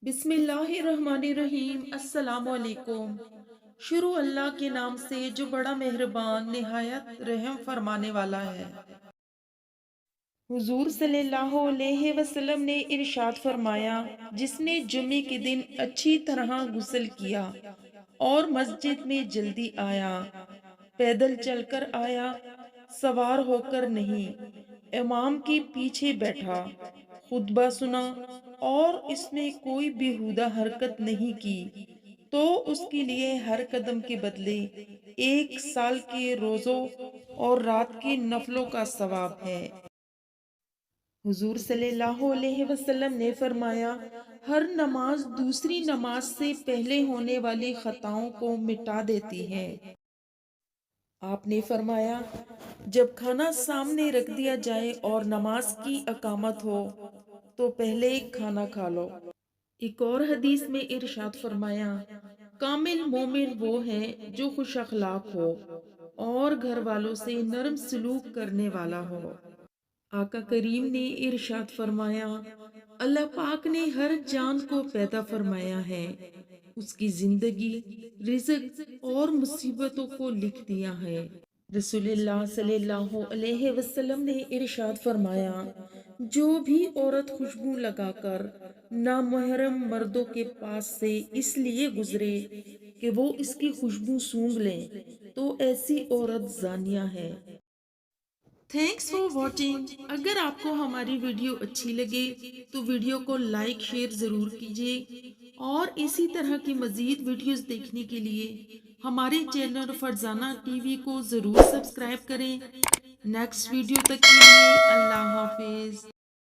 بسم اللہ الرحمن الرحیم، السلام علیکم۔ شروع اللہ کے نام سے جو بڑا مہربان نہایت رحم فرمانے والا ہے۔ حضور صلی اللہ علیہ وسلم نے ارشاد فرمایا، جس نے جمعے کے دن اچھی طرح غسل کیا اور مسجد میں جلدی آیا، پیدل چل کر آیا، سوار ہو کر نہیں، امام کے پیچھے بیٹھا، خطبہ سنا اور اس میں کوئی بیہودہ حرکت نہیں کی، تو اس کے لیے ہر قدم کے بدلے 1 سال کے روزوں اور رات کے نفلوں کا ثواب ہے۔ حضور صلی اللہ علیہ وسلم نے فرمایا، ہر نماز دوسری نماز سے پہلے ہونے والی خطاؤں کو مٹا دیتی ہے۔ آپ نے فرمایا، جب کھانا سامنے رکھ دیا جائے اور نماز کی اقامت ہو تو پہلے کھانا کھا لو۔ ایک اور حدیث میں ارشاد فرمایا، کامل مومن وہ ہے جو خوش اخلاق ہو اور گھر والوں سے نرم سلوک کرنے والا ہو۔ آقا کریم نے ارشاد فرمایا، اللہ پاک نے ہر جان کو پیدا فرمایا ہے، اس کی زندگی، رزق اور مصیبتوں کو لکھ دیا ہے۔ رسول اللہ صلی اللہ علیہ وسلم نے ارشاد فرمایا، جو بھی عورت خوشبو لگا کر نامحرم مردوں کے پاس سے اس لیے گزرے کہ وہ اس کی خوشبو سونگھ لیں تو ایسی عورت زانیہ ہے۔ Thanks for watching. اگر آپ کو ہماری ویڈیو اچھی لگے تو ویڈیو کو لائک شیئر ضرور کیجیے، اور اسی طرح کی مزید ویڈیوز دیکھنے کے لیے ہمارے چینل فرزانہ ٹی وی کو ضرور سبسکرائب کریں۔ نیکسٹ ویڈیو تک کے لیے اللہ حافظ۔